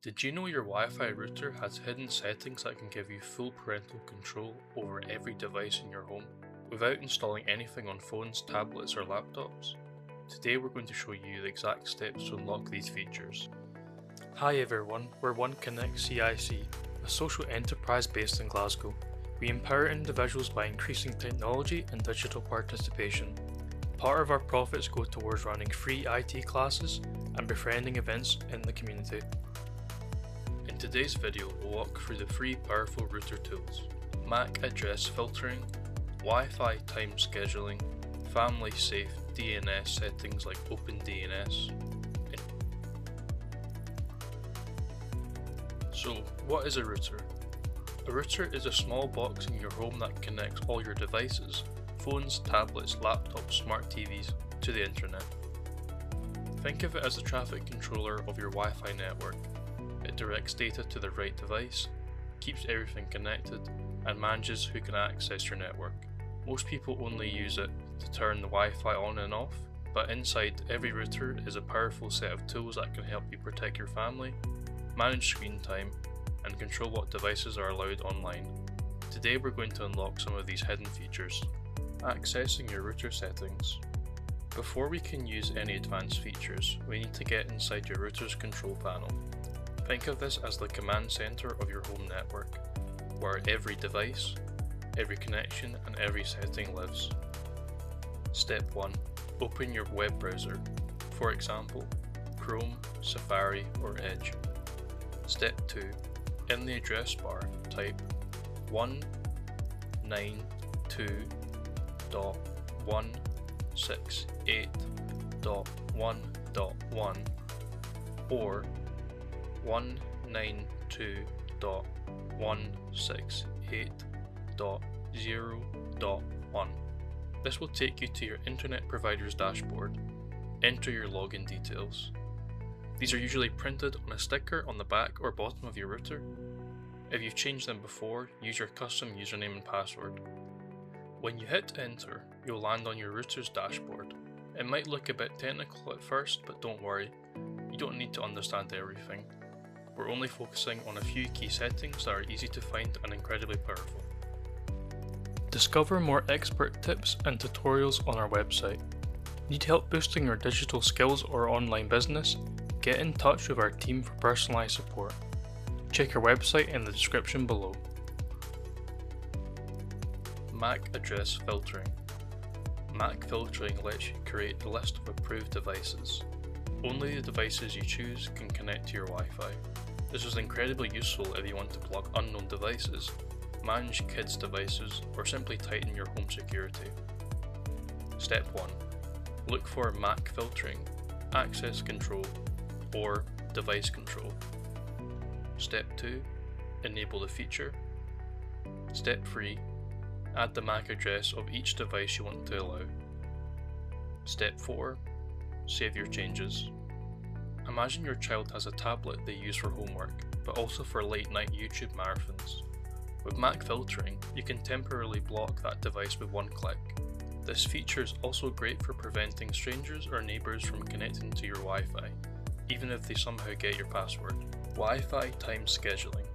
Did you know your Wi-Fi router has hidden settings that can give you full parental control over every device in your home without installing anything on phones, tablets or laptops? Today we're going to show you the exact steps to unlock these features. Hi everyone, we're OneConnect CIC, a social enterprise based in Glasgow. We empower individuals by increasing technology and digital participation. Part of our profits go towards running free IT classes and befriending events in the community. In today's video, we'll walk through the free powerful router tools: MAC address filtering, Wi-Fi time scheduling, family safe DNS settings like OpenDNS. So, what is a router? A router is a small box in your home that connects all your devices, phones, tablets, laptops, smart TVs, to the internet. Think of it as a traffic controller of your Wi-Fi network. It directs data to the right device, keeps everything connected, and manages who can access your network. Most people only use it to turn the Wi-Fi on and off, but inside every router is a powerful set of tools that can help you protect your family, manage screen time, and control what devices are allowed online. Today we're going to unlock some of these hidden features. Accessing your router settings. Before we can use any advanced features, we need to get inside your router's control panel. Think of this as the command center of your home network, where every device, every connection and every setting lives. Step 1. Open your web browser, for example, Chrome, Safari or Edge. Step 2. In the address bar, type 192.168.1.1 or 192.168.0.1. This will take you to your internet provider's dashboard. Enter your login details. These are usually printed on a sticker on the back or bottom of your router. If you've changed them before, use your custom username and password. When you hit enter, you'll land on your router's dashboard. It might look a bit technical at first, but don't worry, you don't need to understand everything. We're only focusing on a few key settings that are easy to find and incredibly powerful. Discover more expert tips and tutorials on our website. Need help boosting your digital skills or online business? Get in touch with our team for personalized support. Check our website in the description below. MAC address filtering. MAC filtering lets you create a list of approved devices. Only the devices you choose can connect to your Wi-Fi. This is incredibly useful if you want to block unknown devices, manage kids' devices, or simply tighten your home security. Step 1. Look for MAC filtering, access control, or device control. Step 2. Enable the feature. Step 3. Add the MAC address of each device you want to allow. Step 4. Save your changes. Imagine your child has a tablet they use for homework, but also for late night YouTube marathons. With MAC filtering, you can temporarily block that device with one click. This feature is also great for preventing strangers or neighbours from connecting to your Wi-Fi, even if they somehow get your password. Wi-Fi time scheduling.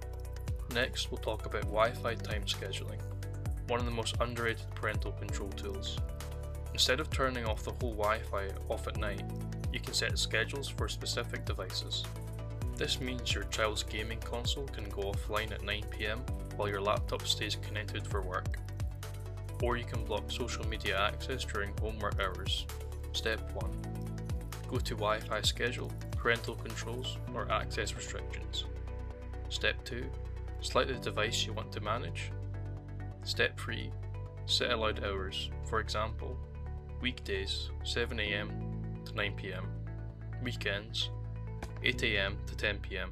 Next, we'll talk about Wi-Fi time scheduling, one of the most underrated parental control tools. Instead of turning off the whole Wi-Fi off at night, you can set schedules for specific devices. This means your child's gaming console can go offline at 9 PM while your laptop stays connected for work. Or you can block social media access during homework hours. Step 1. Go to Wi-Fi schedule, parental controls, or access restrictions. Step 2. Select the device you want to manage. Step 3. Set allowed hours, for example, weekdays 7 AM to 9 PM, weekends 8 AM to 10 PM.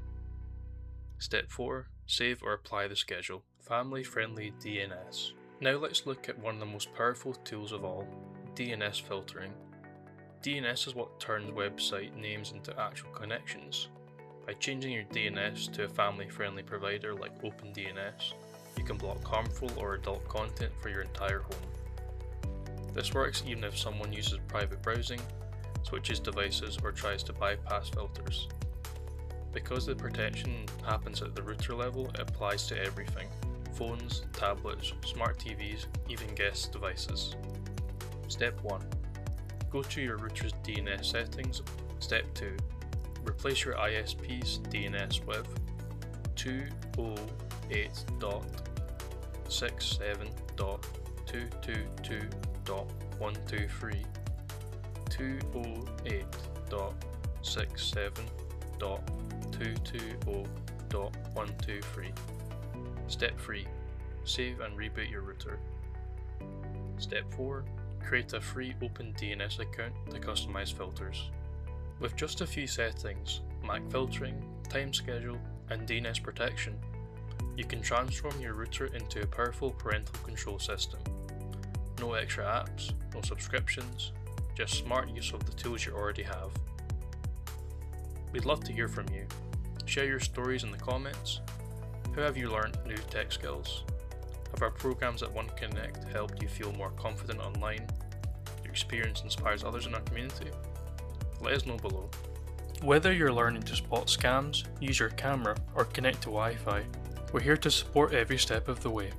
Step 4. Save or apply the schedule. Family friendly DNS. Now let's look at one of the most powerful tools of all, DNS filtering. DNS is what turns website names into actual connections. By changing your DNS to a family friendly provider like OpenDNS, you can block harmful or adult content for your entire home. This works even if someone uses private browsing, switches devices, or tries to bypass filters. Because the protection happens at the router level, it applies to everything: phones, tablets, smart TVs, even guest devices. Step 1. Go to your router's DNS settings. Step 2. Replace your ISP's DNS with 208.67.222.123, 208.67.220.123. Step 3. Save and reboot your router. Step 4. Create a free open DNS account to customize filters. With just a few settings, MAC filtering, time schedule, and DNS protection, you can transform your router into a powerful parental control system. No extra apps, no subscriptions, just smart use of the tools you already have. We'd love to hear from you. Share your stories in the comments. How have you learned new tech skills? Have our programs at OneConnect helped you feel more confident online? Your experience inspires others in our community? Let us know below. Whether you're learning to spot scams, use your camera, or connect to Wi-Fi, we're here to support every step of the way.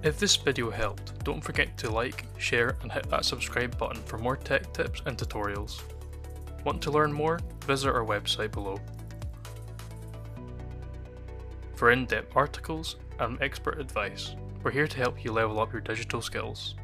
If this video helped, don't forget to like, share, and hit that subscribe button for more tech tips and tutorials. Want to learn more? Visit our website below. For in-depth articles and expert advice, we're here to help you level up your digital skills.